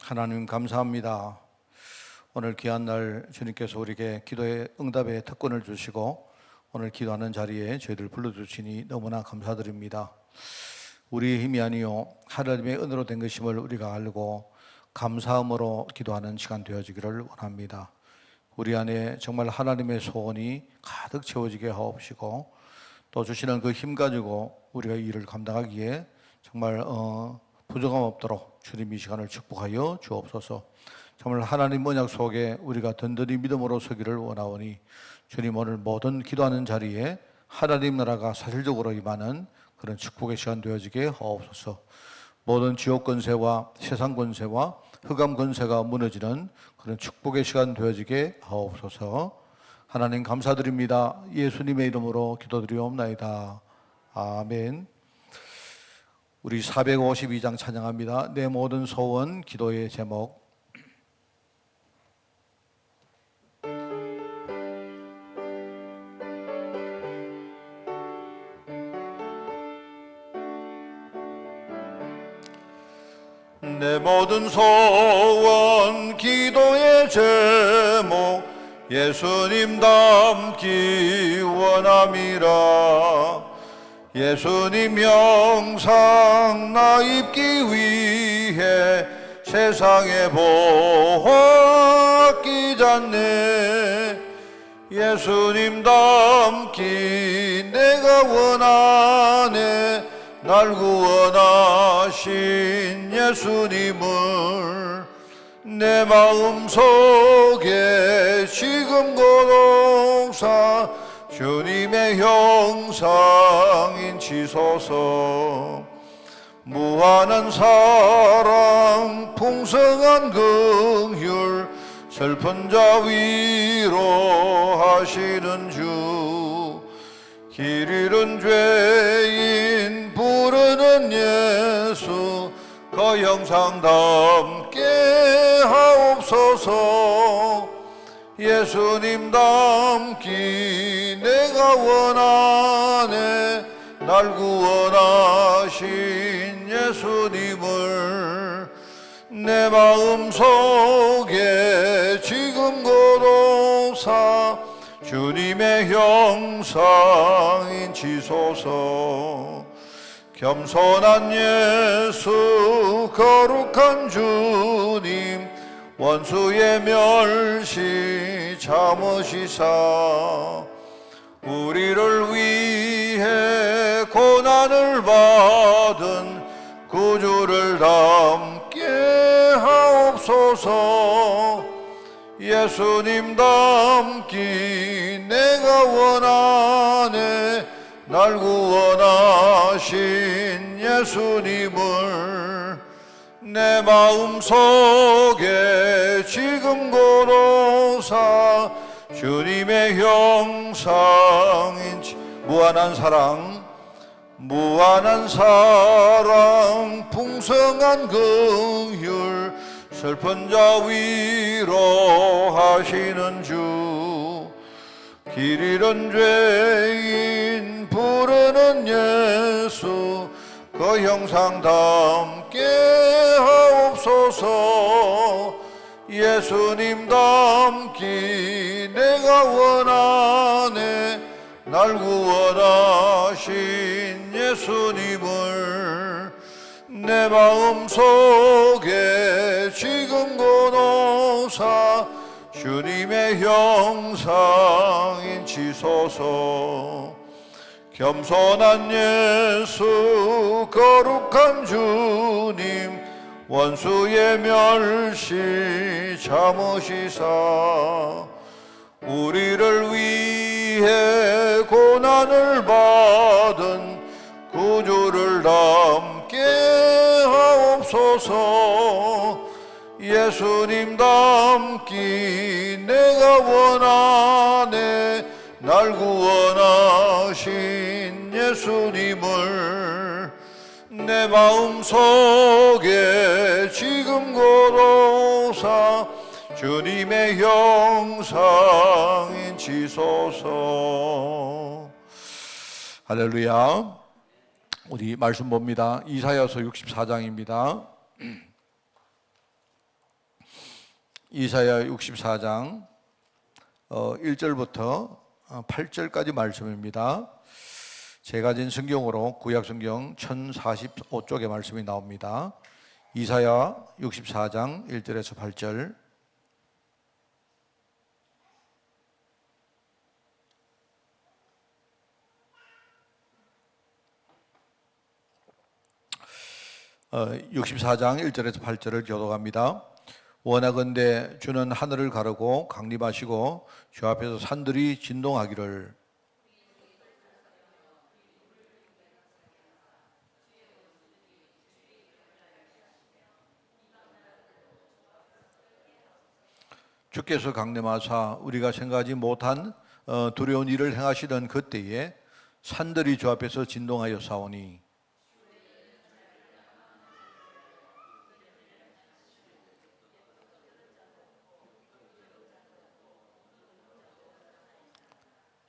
하나님 감사합니다. 오늘 귀한 날 주님께서 우리에게 기도의 응답의 특권을 주시고 오늘 기도하는 자리에 저희들 불러주시니 너무나 감사드립니다. 우리의 힘이 아니요 하나님의 은혜로 된 것임을 우리가 알고 감사함으로 기도하는 시간 되어지기를 원합니다. 우리 안에 정말 하나님의 소원이 가득 채워지게 하옵시고 또 주시는 그 힘 가지고 우리가 이 일을 감당하기에 정말 부족함 없도록 주님 이 시간을 축복하여 주옵소서. 정말 하나님 언약 속에 우리가 든든히 믿음으로 서기를 원하오니 주님 오늘 모든 기도하는 자리에 하나님 나라가 사실적으로 임하는 그런 축복의 시간 되어지게 하옵소서. 모든 지옥 권세와 세상 권세와 흑암 권세가 무너지는 그런 축복의 시간 되어지게 하옵소서. 하나님 감사드립니다. 예수님의 이름으로 기도드리옵나이다. 아멘. 우리 452장 찬양합니다. 내 모든 소원 기도의 제목. 내 모든 소원 기도의 제목 예수님 닮기 원함이라. 예수님 영상 나 입기 위해 세상에 보았기 전에 예수님 닮기 내가 원하네. 날 구원하신 예수님을 내 마음속에 지금 고독사 주님의 형상인 치소서. 무한한 사랑 풍성한 긍휼 슬픈 자 위로하시는 주. 길 잃은 죄인 부르는 예수 그 형상 닮게 하옵소서. 예수님 닮기 내가 원하네. 날 구원하신 예수님을 내 마음속에 지금 고독사 주님의 형상인 치소서. 겸손한 예수 거룩한 주님 원수의 멸시 참으시사 우리를 위해 고난을 받은 구주를 닮게 하옵소서. 예수님 닮기 내가 원하네. 날 구원하신 예수님을 내 마음속에 지금 고독사 주님의 형상인 무한한 사랑 풍성한 긍휼 슬픈 자 위로하시는 주. 길 잃은 죄인 부르는 예수 그 형상 닮게 하옵소서. 예수님 닮기 내가 원하네. 날 구원하신 예수님을 내 마음속에 지금 고독사 주님의 형상인 치소서. 겸손한 예수 거룩한 주님 원수의 멸시 참으시사 우리를 위해 고난을 받은 구주를 닮게 하옵소서. 예수님 닮기 내가 원하네. 날 구원하신 예수님을 내 마음속에 지금 고독사 주님의 형상인 치소서. 할렐루야. 우리 말씀 봅니다. 이사야서 64장입니다. 이사야 64장 1절부터 8절까지 말씀입니다. 제가 가진 성경으로 구약 성경 1045쪽의 말씀이 나옵니다. 이사야 64장 1절에서 8절. 어, 64장 1절에서 8절을 교독합니다. 원하건대 주는 하늘을 가르고 강림하시고 주 앞에서 산들이 진동하기를. 주께서 강림하사 우리가 생각하지 못한 두려운 일을 행하시던 그때에 산들이 주 앞에서 진동하여 사오니,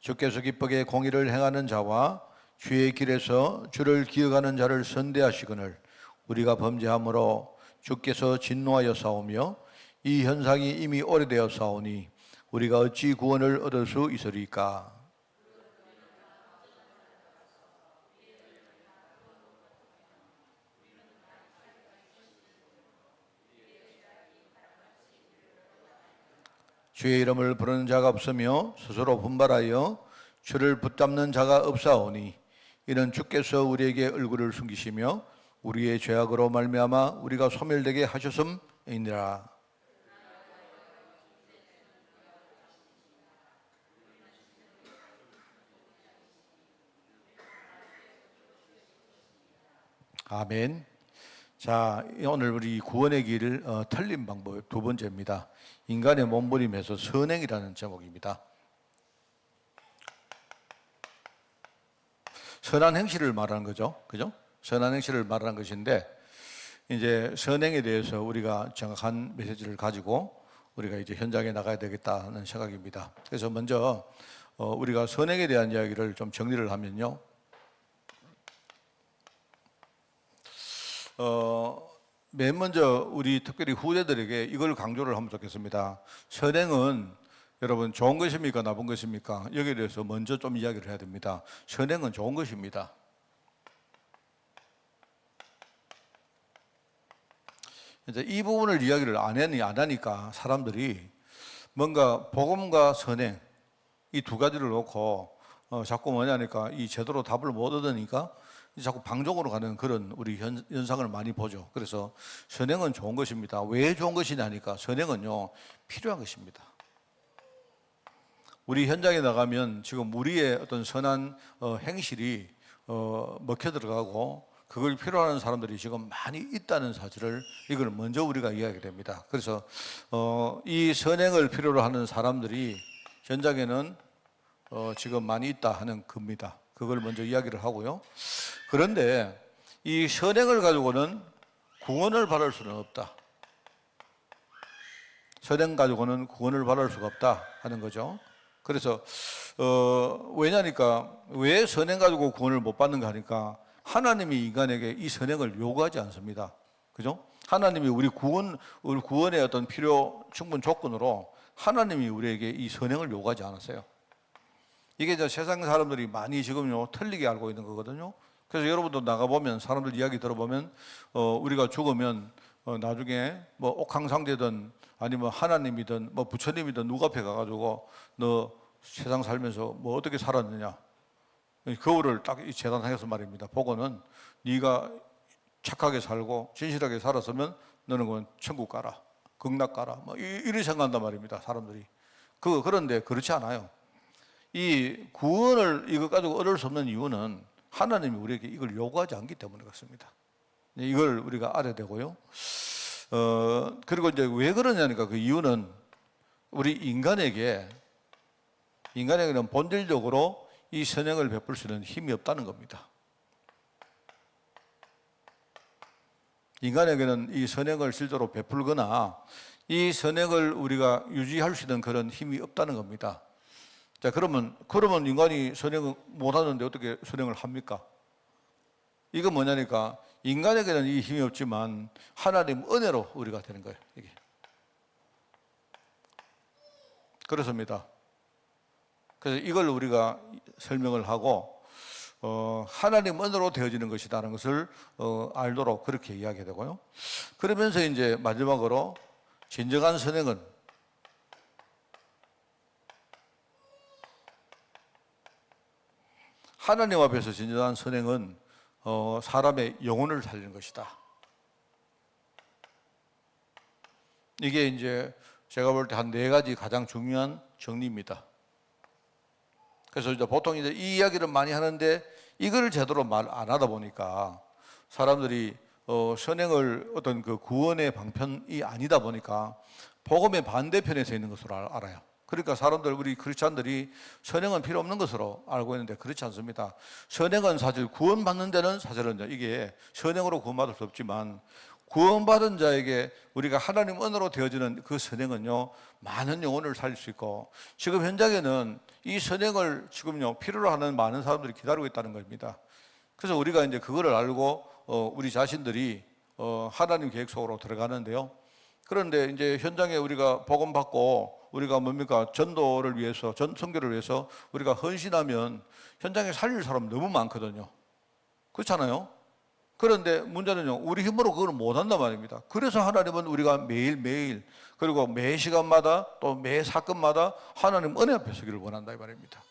주께서 기쁘게 공의를 행하는 자와 주의 길에서 주를 기억하는 자를 선대하시거늘 우리가 범죄함으로 주께서 진노하여 사오며 이 현상이 이미 오래되어 사오니 우리가 어찌 구원을 얻을 수 있으리까. 주의 이름을 부르는 자가 없으며 스스로 분발하여 주를 붙잡는 자가 없사오니 이는 주께서 우리에게 얼굴을 숨기시며 우리의 죄악으로 말미암아 우리가 소멸되게 하셨음이니라. 아멘. 자, 오늘 우리 구원의 길을 틀린 방법 두 번째입니다. 인간의 몸부림에서 선행이라는 제목입니다. 선한 행실을 말하는 거죠. 그죠? 선한 행실을 말하는 것인데, 이제 선행에 대해서 우리가 정확한 메시지를 가지고 우리가 이제 현장에 나가야 되겠다는 생각입니다. 그래서 먼저 우리가 선행에 대한 이야기를 좀 정리를 하면요. 맨 먼저 우리 특별히 후대들에게 이걸 강조를 하면 좋겠습니다. 선행은 여러분 좋은 것입니까? 나쁜 것입니까? 여기에 대해서 먼저 좀 이야기를 해야 됩니다. 선행은 좋은 것입니다. 이제 이 부분을 이야기를 안 하니까 사람들이 뭔가 복음과 선행 이 두 가지를 놓고 자꾸 뭐냐니까 이 제대로 답을 못 얻으니까 자꾸 방종으로 가는 그런 우리 현상을 많이 보죠. 그래서 선행은 좋은 것입니다. 왜 좋은 것이냐니까 선행은요 필요한 것입니다. 우리 현장에 나가면 지금 우리의 어떤 선한 행실이 먹혀 들어가고 그걸 필요하는 사람들이 지금 많이 있다는 사실을 이걸 먼저 우리가 이해하게 됩니다. 그래서 이 선행을 필요로 하는 사람들이 현장에는 지금 많이 있다 하는 겁니다. 그걸 먼저 이야기를 하고요. 그런데 이 선행을 가지고는 구원을 받을 수는 없다. 선행 가지고는 구원을 받을 수가 없다 하는 거죠. 그래서 왜냐니까 왜 선행 가지고 구원을 못 받는가 하니까 하나님이 인간에게 이 선행을 요구하지 않습니다. 그죠? 하나님이 우리 구원의 어떤 필요 충분 조건으로 하나님이 우리에게 이 선행을 요구하지 않았어요. 이게 이제 세상 사람들이 많이 지금요 틀리게 알고 있는 거거든요. 그래서 여러분도 나가보면 사람들 이야기 들어보면 우리가 죽으면 나중에 뭐 옥황상제든 아니면 하나님이든 뭐 부처님이든 누구 앞에 가가지고 너 세상 살면서 뭐 어떻게 살았느냐 거울을 딱 이 재단상에서 말입니다. 보고는 네가 착하게 살고 진실하게 살았으면 너는 그건 천국 가라 극락 가라 뭐 이렇게 생각한단 말입니다. 사람들이 그런데 그렇지 않아요. 이 구원을 이거 가지고 얻을 수 없는 이유는 하나님이 우리에게 이걸 요구하지 않기 때문에 그렇습니다. 이걸 우리가 알아야 되고요. 그리고 이제 왜 그러냐니까 그 이유는 우리 인간에게는 본질적으로 이 선행을 베풀 수 있는 힘이 없다는 겁니다. 인간에게는 이 선행을 실제로 베풀거나 이 선행을 우리가 유지할 수 있는 그런 힘이 없다는 겁니다. 자, 그러면 인간이 선행을 못하는데 어떻게 선행을 합니까? 이건 뭐냐니까 인간에게는 이 힘이 없지만 하나님 은혜로 우리가 되는 거예요. 이게 그렇습니다. 그래서 이걸 우리가 설명을 하고 하나님 은혜로 되어지는 것이라는 것을 알도록 그렇게 이야기되고요. 그러면서 이제 마지막으로 진정한 선행은 하나님 앞에서 진정한 선행은 사람의 영혼을 살리는 것이다. 이게 이제 제가 볼 때 한 4가지 가장 중요한 정리입니다. 그래서 이제 보통 이제 이 이야기를 많이 하는데 이걸 제대로 말 안 하다 보니까 사람들이 선행을 어떤 그 구원의 방편이 아니다 보니까 복음의 반대편에 서 있는 것으로 알아요. 그러니까 사람들, 우리 크리스찬들이 선행은 필요 없는 것으로 알고 있는데 그렇지 않습니다. 선행은 사실 구원받는 데는 사실은 이게 선행으로 구원받을 수 없지만 구원받은 자에게 우리가 하나님 은혜로 되어지는 그 선행은요, 많은 영혼을 살릴 수 있고, 지금 현장에는 이 선행을 지금요 필요로 하는 많은 사람들이 기다리고 있다는 겁니다. 그래서 우리가 이제 그거를 알고 우리 자신들이 하나님 계획 속으로 들어가는데요. 그런데 이제 현장에 우리가 복음 받고 우리가 뭡니까, 전도를 위해서, 선교를 위해서 우리가 헌신하면 현장에 살릴 사람 너무 많거든요. 그렇잖아요. 그런데 문제는요, 우리 힘으로 그걸 못한단 말입니다. 그래서 하나님은 우리가 매일매일, 그리고 매 시간마다 또 매 사건마다 하나님 은혜 앞에 서기를 원한다 이 말입니다.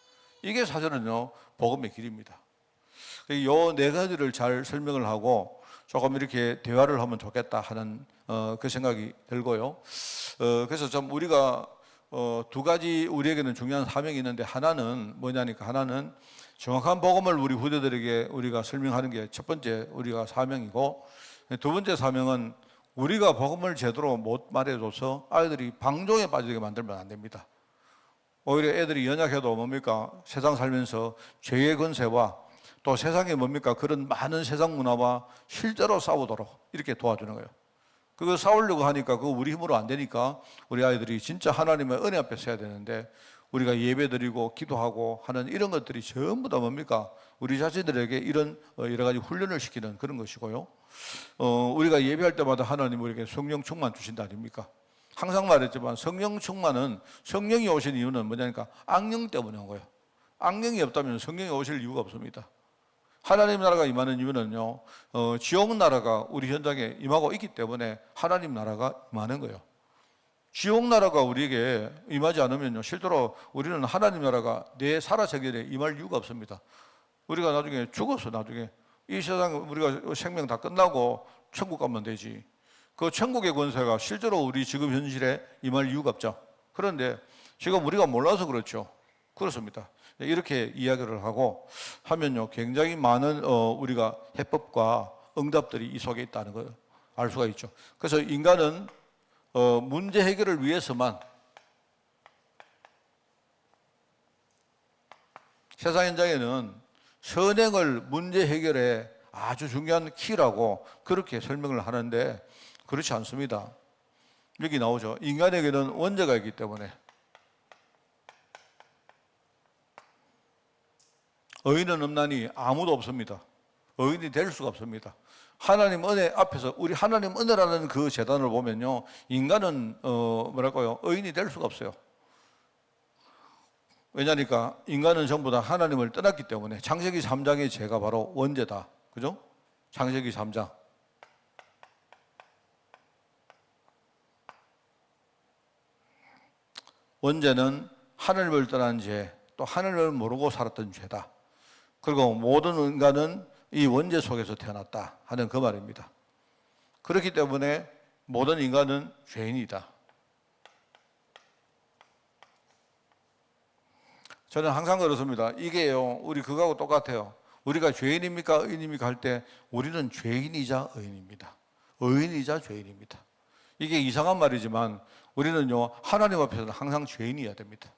이게 사실은요 복음의 길입니다. 이 4가지를 잘 설명을 하고 조금 이렇게 대화를 하면 좋겠다 하는 그 생각이 들고요. 그래서 좀 우리가 2가지 우리에게는 중요한 사명이 있는데, 하나는 뭐냐니까, 하나는 정확한 복음을 우리 후대들에게 우리가 설명하는 게 첫 번째 우리가 사명이고, 2번째 사명은 우리가 복음을 제대로 못 말해줘서 아이들이 방종에 빠지게 만들면 안 됩니다. 오히려 애들이 연약해도 뭡니까, 세상 살면서 죄의 권세와 또 세상에 뭡니까, 그런 많은 세상 문화와 실제로 싸우도록 이렇게 도와주는 거예요. 그거 싸우려고 하니까 그거 우리 힘으로 안 되니까 우리 아이들이 진짜 하나님의 은혜 앞에 서야 되는데, 우리가 예배드리고 기도하고 하는 이런 것들이 전부 다 뭡니까, 우리 자신들에게 이런 여러 가지 훈련을 시키는 그런 것이고요. 우리가 예배할 때마다 하나님 우리에게 성령 충만 주신다 아닙니까? 항상 말했지만 성령 충만은, 성령이 오신 이유는 뭐냐니까 악령 때문에 온 거예요. 악령이 없다면 성령이 오실 이유가 없습니다. 하나님 나라가 임하는 이유는요, 지옥 나라가 우리 현장에 임하고 있기 때문에 하나님 나라가 임하는 거예요. 지옥 나라가 우리에게 임하지 않으면요, 실제로 우리는 하나님 나라가 내 살아 세계에 임할 이유가 없습니다. 우리가 나중에 죽어서 나중에 이 세상 우리가 생명 다 끝나고 천국 가면 되지. 그 천국의 권세가 실제로 우리 지금 현실에 임할 이유가 없죠. 그런데 지금 우리가 몰라서 그렇죠. 그렇습니다. 이렇게 이야기를 하고 하면요, 굉장히 많은 우리가 해법과 응답들이 이 속에 있다는 걸 알 수가 있죠. 그래서 인간은 문제 해결을 위해서만, 세상 현장에는 선행을 문제 해결에 아주 중요한 키라고 그렇게 설명을 하는데 그렇지 않습니다. 여기 나오죠. 인간에게는 원죄가 있기 때문에 의인은 없나니 아무도 없습니다. 의인이 될 수가 없습니다. 하나님 은혜 앞에서, 우리 하나님 은혜라는 그 재단을 보면요, 인간은 뭐랄까요, 의인이 될 수가 없어요. 왜냐니까 인간은 전부 다 하나님을 떠났기 때문에. 창세기 3장의 죄가 바로 원죄다. 그죠? 창세기 3장. 원죄는 하나님을 떠난 죄, 또 하나님을 모르고 살았던 죄다. 그리고 모든 인간은 이 원죄 속에서 태어났다 하는 그 말입니다. 그렇기 때문에 모든 인간은 죄인이다. 저는 항상 그렇습니다. 이게요, 우리 그거하고 똑같아요. 우리가 죄인입니까 의인입니까 할 때 우리는 죄인이자 의인입니다. 의인이자 죄인입니다. 이게 이상한 말이지만 우리는요, 하나님 앞에서는 항상 죄인이어야 됩니다.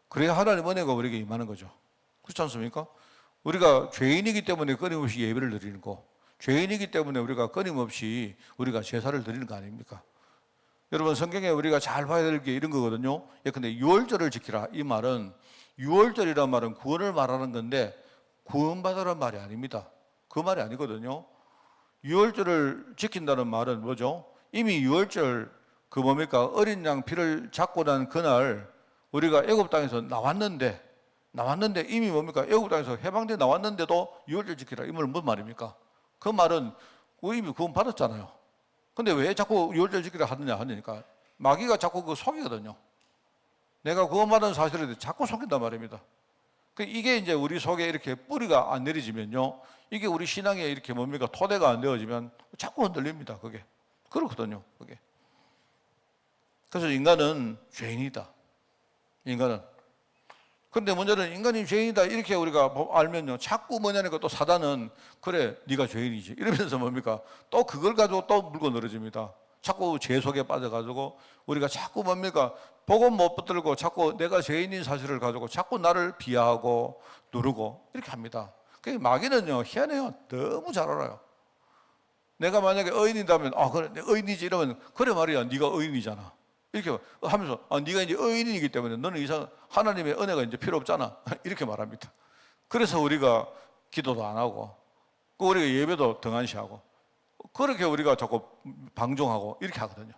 그래야 하나님 은혜가 우리에게 임하는 거죠. 그렇지 않습니까? 우리가 죄인이기 때문에 끊임없이 예배를 드리는 거, 죄인이기 때문에 우리가 끊임없이 우리가 제사를 드리는 거 아닙니까? 여러분, 성경에 우리가 잘 봐야 될 게 이런 거거든요. 예컨대 유월절을 지키라, 이 말은, 유월절이란 말은 구원을 말하는 건데 구원받으라는 말이 아닙니다. 그 말이 아니거든요. 유월절을 지킨다는 말은 뭐죠? 이미 유월절 그 뭡니까, 어린 양 피를 잡고 난 그날 우리가 애굽 땅에서 나왔는데 이미 뭡니까? 애굽 땅에서 해방돼 나왔는데도 유월절 지키라. 이 말은 뭔 말입니까? 그 말은 이미 구원 받았잖아요. 근데 왜 자꾸 유월절 지키라 하느니까 마귀가 자꾸 그 속이거든요. 내가 구원받은 사실에 대해 자꾸 속인단 말입니다. 이게 이제 우리 속에 이렇게 뿌리가 안 내려지면요, 이게 우리 신앙에 이렇게 뭡니까? 토대가 안 되어지면 자꾸 흔들립니다. 그게 그렇거든요. 그게. 그래서 인간은 죄인이다. 인간은. 근데 문제는 인간이 죄인이다 이렇게 우리가 알면요, 자꾸 뭐냐니까 또 사단은 그래 네가 죄인이지 이러면서 뭡니까? 또 그걸 가지고 또 물고 늘어집니다. 자꾸 죄 속에 빠져가지고 우리가 자꾸 뭡니까? 복음 못 붙들고 자꾸 내가 죄인인 사실을 가지고 자꾸 나를 비하하고 누르고 이렇게 합니다. 마귀는요 희한해요. 너무 잘 알아요. 내가 만약에 의인이라면 그래 내가 의인이지 이러면 그래 말이야 네가 의인이잖아 이렇게 하면서 네가 이제 의인이기 때문에 너는 이상 하나님의 은혜가 이제 필요 없잖아 이렇게 말합니다. 그래서 우리가 기도도 안 하고 우리가 예배도 등한시하고 그렇게 우리가 자꾸 방종하고 이렇게 하거든요.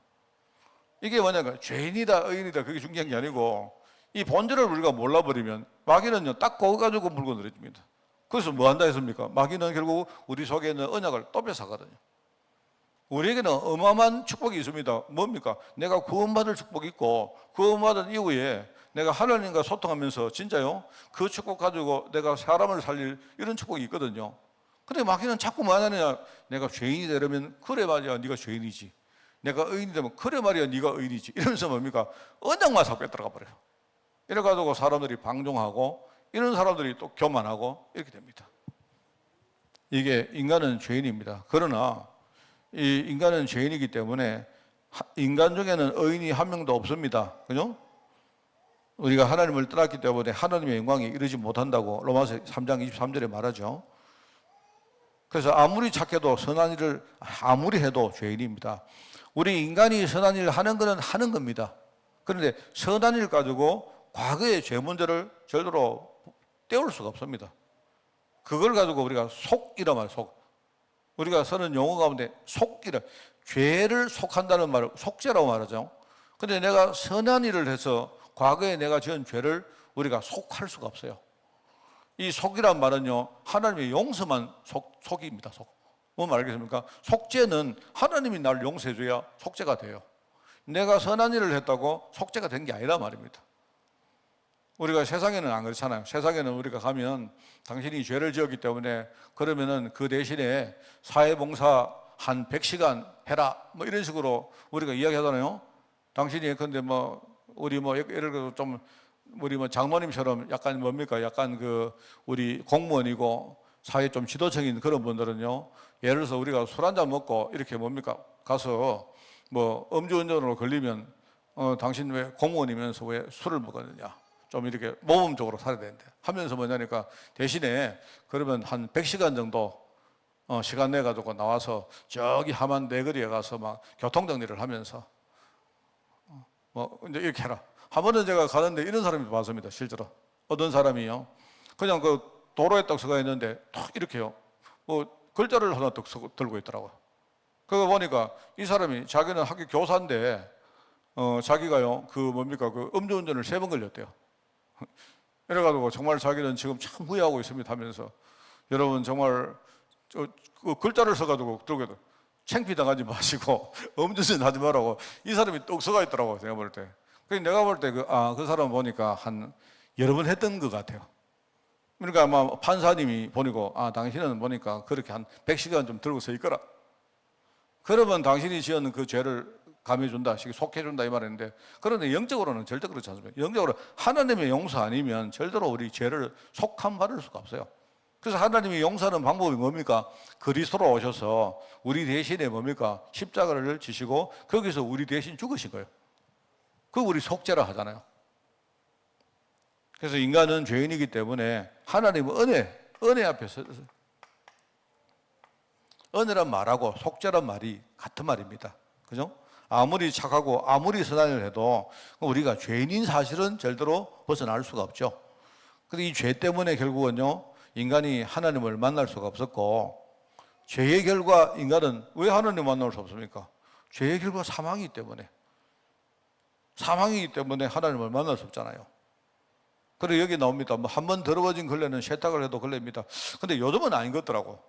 이게 뭐냐면 죄인이다 의인이다 그게 중요한 게 아니고 이 본질을 우리가 몰라버리면 마귀는요 딱 그거 가지고 물고 늘어집니다. 그래서 뭐 한다 했습니까? 마귀는 결국 우리 속에 있는 언약을 또 뺏어가거든요. 우리에게는 어마어마한 축복이 있습니다. 뭡니까? 내가 구원받을 축복이 있고 구원받은 이후에 내가 하나님과 소통하면서 진짜요 그 축복 가지고 내가 사람을 살릴 이런 축복이 있거든요. 근데 마귀는 자꾸 뭐 하느냐, 내가 죄인이 되려면 그래 말이야 네가 죄인이지, 내가 의인이 되면 그래 말이야 네가 의인이지 이러면서 뭡니까? 언약만 싹 빼들어가 버려요. 이래가지고 사람들이 방종하고 이런 사람들이 또 교만하고 이렇게 됩니다. 이게 인간은 죄인입니다. 그러나 이 인간은 죄인이기 때문에 인간 중에는 의인이 한 명도 없습니다. 그죠? 우리가 하나님을 떠났기 때문에 하나님의 영광에 이르지 못한다고 로마서 3장 23절에 말하죠. 그래서 아무리 착해도 선한 일을 아무리 해도 죄인입니다. 우리 인간이 선한 일을 하는 것은 하는 겁니다. 그런데 선한 일 가지고 과거의 죄 문제를 절대로 떼올 수가 없습니다. 그걸 가지고 우리가 속이라 말이에요. 속. 우리가 쓰는 용어 가운데 속이라, 죄를 속한다는 말을 속죄라고 말하죠. 근데 내가 선한 일을 해서 과거에 내가 지은 죄를 우리가 속할 수가 없어요. 이 속이란 말은요 하나님의 용서만 속입니다. 뭔 말이겠습니까? 속죄는 하나님이 나를 용서해 줘야 속죄가 돼요. 내가 선한 일을 했다고 속죄가 된 게 아니라 말입니다. 우리가 세상에는 안 그렇잖아요. 세상에는 우리가 가면 당신이 죄를 지었기 때문에 그러면은 그 대신에 사회봉사 한 100시간 해라 뭐 이런 식으로 우리가 이야기하잖아요. 당신이 근데 뭐 우리 뭐 예를 들어 좀 우리 뭐 장모님처럼 약간 뭡니까? 약간 그 우리 공무원이고 사회 좀 지도층인 그런 분들은요. 예를 들어서 우리가 술 한잔 먹고 이렇게 뭡니까? 가서 뭐 음주운전으로 걸리면 당신 왜 공무원이면서 왜 술을 먹었느냐? 좀 이렇게 모범적으로 살아야 되는데 하면서 뭐냐니까 대신에 그러면 한 100시간 정도 시간 내 가지고 나와서 저기 함안 내거리에 가서 막 교통정리를 하면서 뭐 이제 이렇게 해라. 한 번은 제가 가는데 이런 사람이 봤습니다. 실제로 어떤 사람이요 그냥 그 도로에 딱 서가 있는데 탁 이렇게요 뭐 글자를 하나 딱 들고 있더라고요. 그거 보니까 이 사람이 자기는 학교 교사인데 자기가요 그 뭡니까 그 음주운전을 3번 걸렸대요. 이래가지고 정말 자기는 지금 참 후회하고 있습니다 하면서 여러분 정말 그 글자를 써가지고 들고 있다. 창피당하지 마시고 음주운전 하지 말라고 이 사람이 똑 서가 있더라고요. 제가 볼 때. 내가 볼 때 그 사람 보니까 한 여러 번 했던 것 같아요. 그러니까 아마 판사님이 보니고 당신은 보니까 그렇게 한 100시간 좀 들고 서 있거라. 그러면 당신이 지은 그 죄를 감해준다, 속해준다 이 말인데 그런데 영적으로는 절대 그렇지 않습니다. 영적으로 하나님의 용서 아니면 절대로 우리 죄를 속함 받을 수가 없어요. 그래서 하나님이 용서하는 방법이 뭡니까? 그리스도로 오셔서 우리 대신에 뭡니까? 십자가를 지시고 거기서 우리 대신 죽으신 거예요. 그거 우리 속죄라 하잖아요. 그래서 인간은 죄인이기 때문에 하나님은 은혜 앞에 서서 은혜란 말하고 속죄란 말이 같은 말입니다. 그죠? 아무리 착하고 아무리 선한 일을 해도 우리가 죄인인 사실은 절대로 벗어날 수가 없죠. 근데 이 죄 때문에 결국은요 인간이 하나님을 만날 수가 없었고 죄의 결과 인간은 왜 하나님을 만날 수 없습니까? 죄의 결과 사망이기 때문에 하나님을 만날 수 없잖아요. 그리고 여기 나옵니다. 뭐 한 번 더러워진 걸레는 세탁을 해도 걸레입니다. 근데 요즘은 아닌 것 같더라고.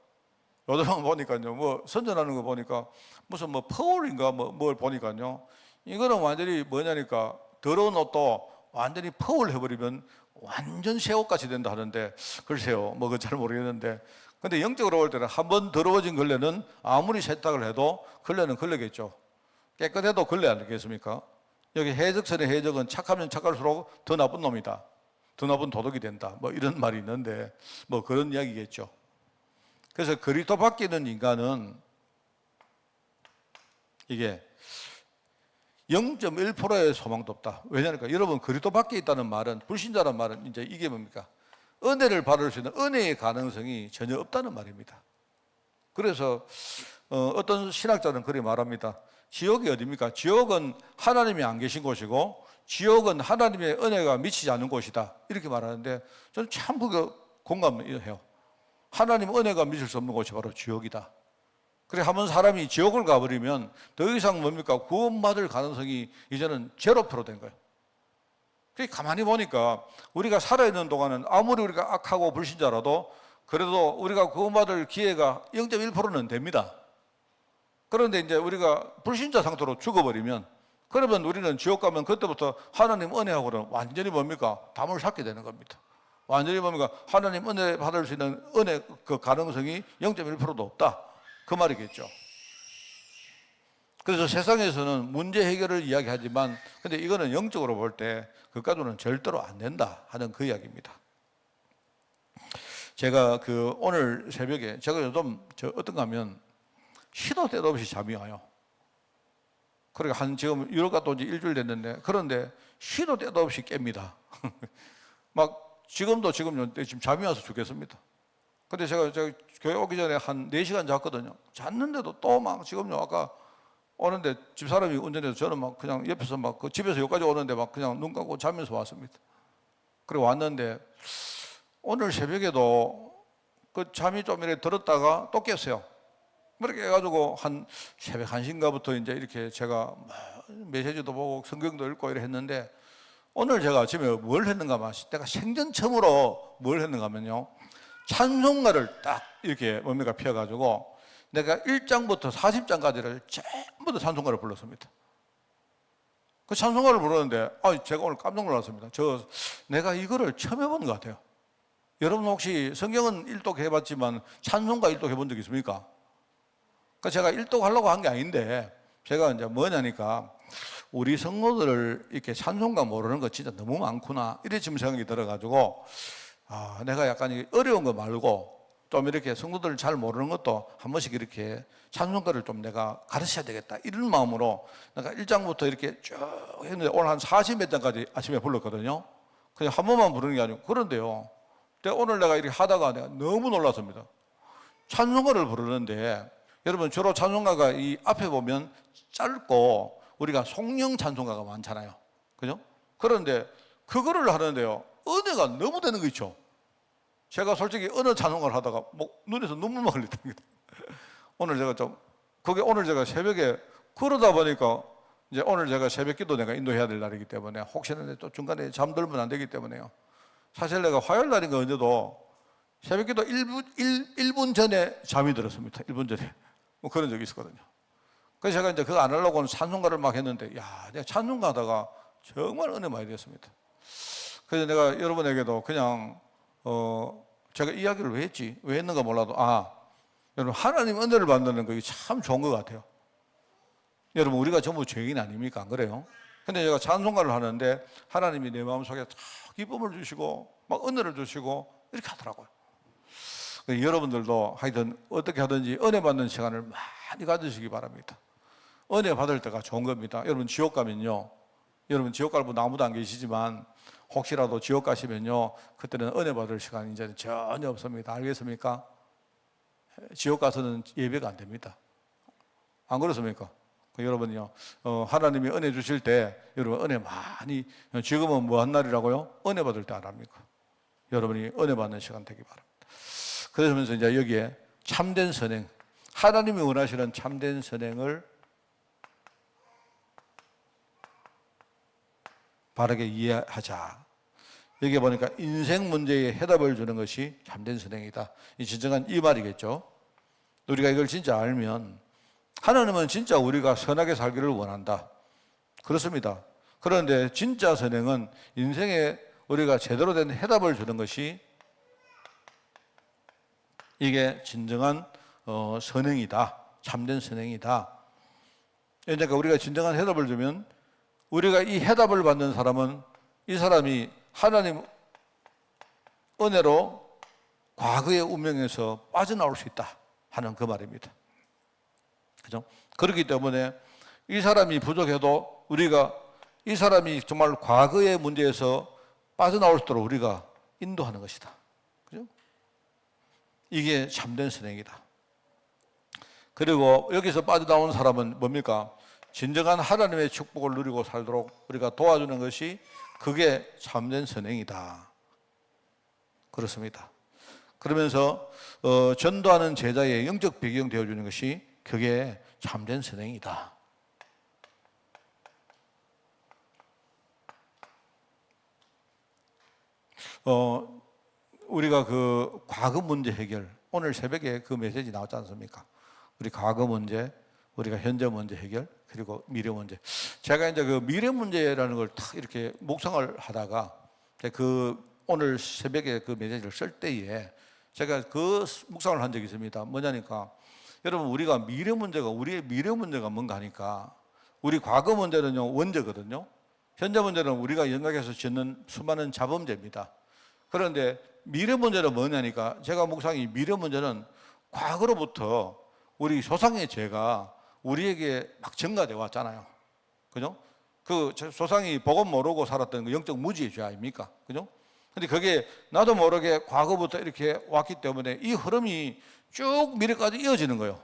요즘은 보니까요, 뭐 선전하는 거 보니까 무슨 뭐 퍼올인가 뭘 보니까요, 이거는 완전히 뭐냐니까 더러운 옷도 완전히 퍼올 해버리면 완전 새 옷같이 된다 하는데, 글쎄요, 뭐 그거 잘 모르겠는데, 근데 영적으로 볼 때는 한 번 더러워진 걸레는 아무리 세탁을 해도 걸레는 걸레겠죠. 깨끗해도 걸레 아니겠습니까? 여기 해적선의 해적은 착하면 착할수록 더 나쁜 놈이다, 더 나쁜 도덕이 된다, 뭐 이런 말이 있는데, 뭐 그런 이야기겠죠. 그래서 그리스도 밖에 있는 인간은 이게 0.1%의 소망도 없다. 왜냐니까 여러분, 그리스도 밖에 있다는 말은, 불신자라는 말은 이제 이게 뭡니까? 은혜를 받을 수 있는 은혜의 가능성이 전혀 없다는 말입니다. 그래서 어떤 신학자는 그렇게 말합니다. 지옥이 어디입니까? 지옥은 하나님이 안 계신 곳이고 지옥은 하나님의 은혜가 미치지 않는 곳이다, 이렇게 말하는데 저는 참 그거 공감해요. 하나님 은혜가 미칠 수 없는 곳이 바로 지옥이다. 그래, 한번 사람이 지옥을 가버리면 더 이상 뭡니까? 구원받을 가능성이 이제는 0%된 거예요. 그래, 가만히 보니까 우리가 살아있는 동안은 아무리 우리가 악하고 불신자라도 그래도 우리가 구원받을 기회가 0.1%는 됩니다. 그런데 이제 우리가 불신자 상태로 죽어버리면, 그러면 우리는 지옥 가면 그때부터 하나님 은혜하고는 완전히 뭡니까? 담을 삭게 되는 겁니다. 완전히 뭡니까? 하나님 은혜 받을 수 있는 은혜 그 가능성이 0.1%도 없다, 그 말이겠죠. 그래서 세상에서는 문제 해결을 이야기하지만, 근데 이거는 영적으로 볼 때 그까지는 절대로 안 된다 하는 그 이야기입니다. 제가 오늘 새벽에 제가 요즘 어떤가 하면 시도 때도 없이 잠이 와요. 그러니까 지금 유럽 갔다 온 지 일주일 됐는데, 그런데 시도 때도 없이 깹니다. 막 지금 잠이 와서 죽겠습니다. 근데 제가 교회 오기 전에 한 4시간 잤거든요. 잤는데도 또 막 지금요, 아까 오는데 집사람이 운전해서 저는 막 그냥 옆에서 막 집에서 여기까지 오는데 막 그냥 눈 감고 자면서 왔습니다. 그리고 왔는데 오늘 새벽에도 그 잠이 좀 이렇게 들었다가 또 깼어요. 그렇게 해가지고 한 새벽 1시인가부터 이제 이렇게 제가 메시지도 보고 성경도 읽고 이렇게 했는데, 오늘 제가 아침에 뭘 했는가 하면, 내가 생전 처음으로 뭘 했는가 하면요, 찬송가를 딱 이렇게 뭡니까 펴가지고 내가 1장부터 40장까지를 전부 다 찬송가를 불렀습니다. 그 찬송가를 부르는데 제가 오늘 깜짝 놀랐습니다. 내가 이거를 처음 해본 것 같아요. 여러분 혹시 성경은 일독 해봤지만 찬송가 일독 해본 적 있습니까? 그러니까 제가 일독 하려고 한 게 아닌데, 제가 이제 뭐냐니까, 우리 성도들 이렇게 찬송가 모르는 거 진짜 너무 많구나, 이래 지금 생각이 들어가지고, 내가 약간 어려운 거 말고 좀 이렇게 성도들 잘 모르는 것도 한 번씩 이렇게 찬송가를 좀 내가 가르쳐야 되겠다, 이런 마음으로 내가 1장부터 이렇게 쭉 했는데, 오늘 한 40몇 장까지 아침에 불렀거든요. 그냥 한 번만 부르는 게 아니고. 그런데요, 오늘 내가 이렇게 하다가 내가 너무 놀랐습니다. 찬송가를 부르는데, 여러분 주로 찬송가가 이 앞에 보면 짧고 우리가 송영 찬송가가 많잖아요, 그죠? 그런데 그거를 하는데요, 은혜가 너무 되는 거 있죠. 제가 솔직히 어느 찬송가를 하다가 눈에서 눈물만 흘렸답니다. 오늘 제가 새벽에 그러다 보니까, 이제 오늘 제가 새벽 기도 내가 인도해야 될 날이기 때문에 혹시나 또 중간에 잠들면 안 되기 때문에요. 사실 내가 화요일 날인가 언제도 새벽 기도 1분 전에 잠이 들었습니다. 1분 전에. 뭐 그런 적이 있었거든요. 그래서 제가 이제 그거 안 하려고 찬송가를 막 했는데, 내가 찬송가 하다가 정말 은혜 많이 됐습니다. 그래서 내가 여러분에게도 그냥, 제가 이야기를 왜 했는가 몰라도, 여러분, 하나님 은혜를 받는 거 참 좋은 것 같아요. 여러분, 우리가 전부 죄인 아닙니까? 안 그래요? 근데 제가 찬송가를 하는데 하나님이 내 마음속에 다 기쁨을 주시고 막 은혜를 주시고 이렇게 하더라고요. 여러분들도 하여튼 어떻게 하든지 은혜 받는 시간을 많이 가지시기 바랍니다. 은혜 받을 때가 좋은 겁니다. 여러분 지옥 가면요, 여러분 지옥 갈 분 아무도 안 계시지만 혹시라도 지옥 가시면요, 그때는 은혜 받을 시간이 이제 전혀 없습니다. 알겠습니까? 지옥 가서는 예배가 안 됩니다. 안 그렇습니까? 여러분요, 하나님이 은혜 주실 때 여러분 은혜 많이, 지금은 뭐한 날이라고요? 은혜 받을 때 안 합니까? 여러분이 은혜 받는 시간 되기 바랍니다. 그러면서 이제 여기에 참된 선행, 하나님이 원하시는 참된 선행을 바르게 이해하자. 여기에 보니까 인생 문제에 해답을 주는 것이 참된 선행이다. 이 진정한 이 말이겠죠. 우리가 이걸 진짜 알면 하나님은 진짜 우리가 선하게 살기를 원한다. 그렇습니다. 그런데 진짜 선행은 인생에 우리가 제대로 된 해답을 주는 것이 이게 진정한 선행이다. 참된 선행이다. 그러니까 우리가 진정한 해답을 주면 우리가 이 해답을 받는 사람은 이 사람이 하나님 은혜로 과거의 운명에서 빠져나올 수 있다 하는 그 말입니다. 그죠? 그렇기 때문에 이 사람이 부족해도 우리가 이 사람이 정말 과거의 문제에서 빠져나올 수 있도록 우리가 인도하는 것이다. 그죠? 이게 참된 선행이다. 그리고 여기서 빠져나온 사람은 뭡니까? 진정한 하나님의 축복을 누리고 살도록 우리가 도와주는 것이 그게 참된 선행이다. 그렇습니다. 그러면서 전도하는 제자의 영적 배경 되어주는 것이 그게 참된 선행이다. 우리가 그 과거 문제 해결, 오늘 새벽에 그 메시지 나왔지 않습니까? 우리 과거 문제, 우리가 현재 문제 해결, 그리고 미래 문제. 제가 이제 그 미래 문제라는 걸 딱 이렇게 묵상을 하다가 오늘 새벽에 그 메시지를 쓸 때에 제가 그 묵상을 한 적이 있습니다. 뭐냐니까 여러분 우리가 우리의 미래 문제가 뭔가 하니까 우리 과거 문제는요 원죄거든요. 현재 문제는 우리가 연각해서 짓는 수많은 자범죄입니다. 그런데 미래 문제는 뭐냐니까 제가 묵상이 미래 문제는 과거로부터 우리 조상의 죄가 우리에게 막 전가되어 왔잖아요. 그죠? 그 조상이 복음 모르고 살았던 그 영적 무지의 죄 아닙니까? 그죠? 근데 그게 나도 모르게 과거부터 이렇게 왔기 때문에 이 흐름이 쭉 미래까지 이어지는 거예요.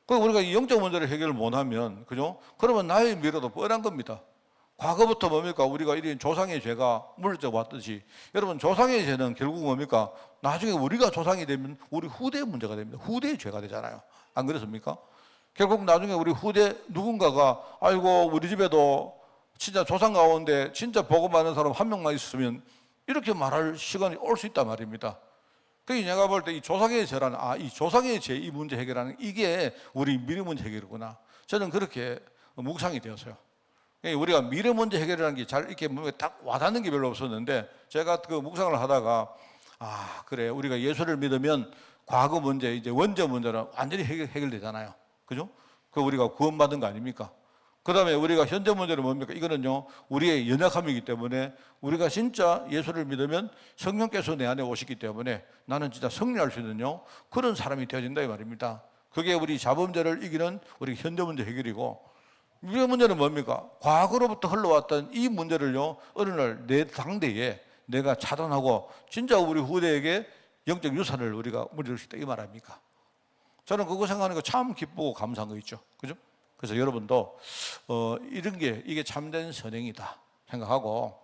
그 우리가 이 영적 문제를 해결을 못하면, 그죠? 그러면 나의 미래도 뻔한 겁니다. 과거부터 뭡니까? 우리가 이런 조상의 죄가 물려져 왔듯이 여러분 조상의 죄는 결국 뭡니까? 나중에 우리가 조상이 되면 우리 후대의 문제가 됩니다. 후대의 죄가 되잖아요. 안 그렇습니까? 결국 나중에 우리 후대 누군가가 아이고 우리 집에도 진짜 조상 가운데 진짜 복음하는 사람 한 명만 있으면 이렇게 말할 시간이 올 수 있단 말입니다. 그래서 내가 볼 때 이 조상의 죄라는 이 조상의 죄 이 문제 해결하는 이게 우리 미래 문제 해결이구나. 저는 그렇게 묵상이 되었어요. 우리가 미래 문제 해결이라는 게 잘 이렇게 딱 와닿는 게 별로 없었는데 제가 그 묵상을 하다가 그래 우리가 예수를 믿으면 과거 문제 이제 원죄 문제는 완전히 해결되잖아요. 그죠? 그 우리가 구원받은 거 아닙니까? 그 다음에 우리가 현재 문제는 뭡니까? 이거는요, 우리의 연약함이기 때문에 우리가 진짜 예수를 믿으면 성령께서 내 안에 오시기 때문에 나는 진짜 승리할 수 있는 그런 사람이 되어진다 이 말입니다. 그게 우리 자범죄를 이기는 우리 현재 문제 해결이고 미래 문제는 뭡니까? 과거로부터 흘러왔던 이 문제를요, 어느 날 내 당대에 내가 차단하고 진짜 우리 후대에게 영적 유산을 우리가 물릴 수 있다 이 말 아닙니까? 저는 그거 생각하는 거 참 기쁘고 감사한 거 있죠. 그죠? 그래서 여러분도 이런 게 이게 참된 선행이다 생각하고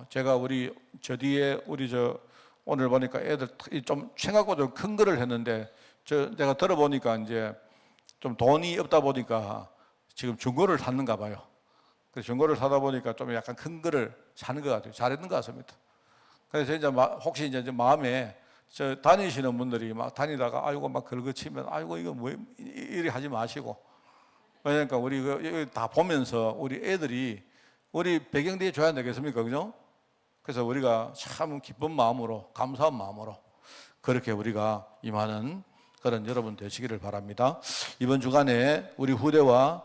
제가 저 뒤에 오늘 보니까 애들 좀 생각보다 좀 큰 거를 했는데 내가 들어보니까 이제 좀 돈이 없다 보니까 지금 중고를 샀는가 봐요. 그래서 중고를 사다 보니까 좀 약간 큰 거를 사는 것 같아요. 잘했는 것 같습니다. 그래서 이제 혹시 이제 마음에 다니시는 분들이 막 다니다가 아이고 막 긁어치면 아이고 이거 뭐 이리 하지 마시고 그러니까 우리 다 보면서 우리 애들이 우리 배경대에 줘야 되겠습니까? 그죠? 그래서 우리가 참 기쁜 마음으로 감사한 마음으로 그렇게 우리가 임하는 그런 여러분 되시기를 바랍니다. 이번 주간에 우리 후대와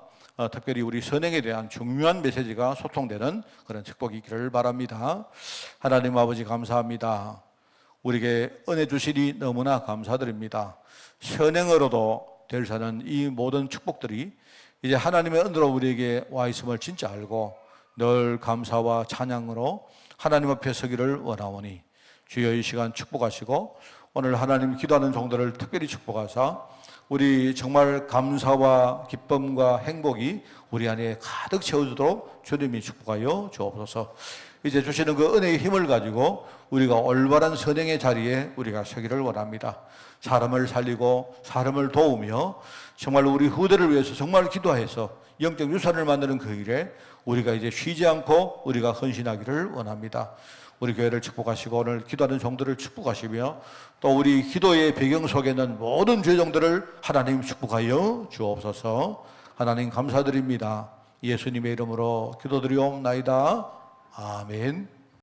특별히 우리 선행에 대한 중요한 메시지가 소통되는 그런 축복이 있기를 바랍니다. 하나님 아버지 감사합니다. 우리에게 은혜 주시니 너무나 감사드립니다. 선행으로도 될 사는 이 모든 축복들이 이제 하나님의 은혜로 우리에게 와 있음을 진짜 알고 늘 감사와 찬양으로 하나님 앞에 서기를 원하오니 주여 이 시간 축복하시고 오늘 하나님 기도하는 종들을 특별히 축복하사 우리 정말 감사와 기쁨과 행복이 우리 안에 가득 채워주도록 주님이 축복하여 주옵소서. 이제 주시는 그 은혜의 힘을 가지고 우리가 올바른 선행의 자리에 우리가 서기를 원합니다. 사람을 살리고 사람을 도우며 정말 우리 후대를 위해서 정말 기도해서 영적 유산을 만드는 그 일에 우리가 이제 쉬지 않고 우리가 헌신하기를 원합니다. 우리 교회를 축복하시고 오늘 기도하는 종들을 축복하시며 또 우리 기도의 배경 속에 있는 모든 죄종들을 하나님 축복하여 주옵소서. 하나님 감사드립니다. 예수님의 이름으로 기도드리옵나이다. 아멘.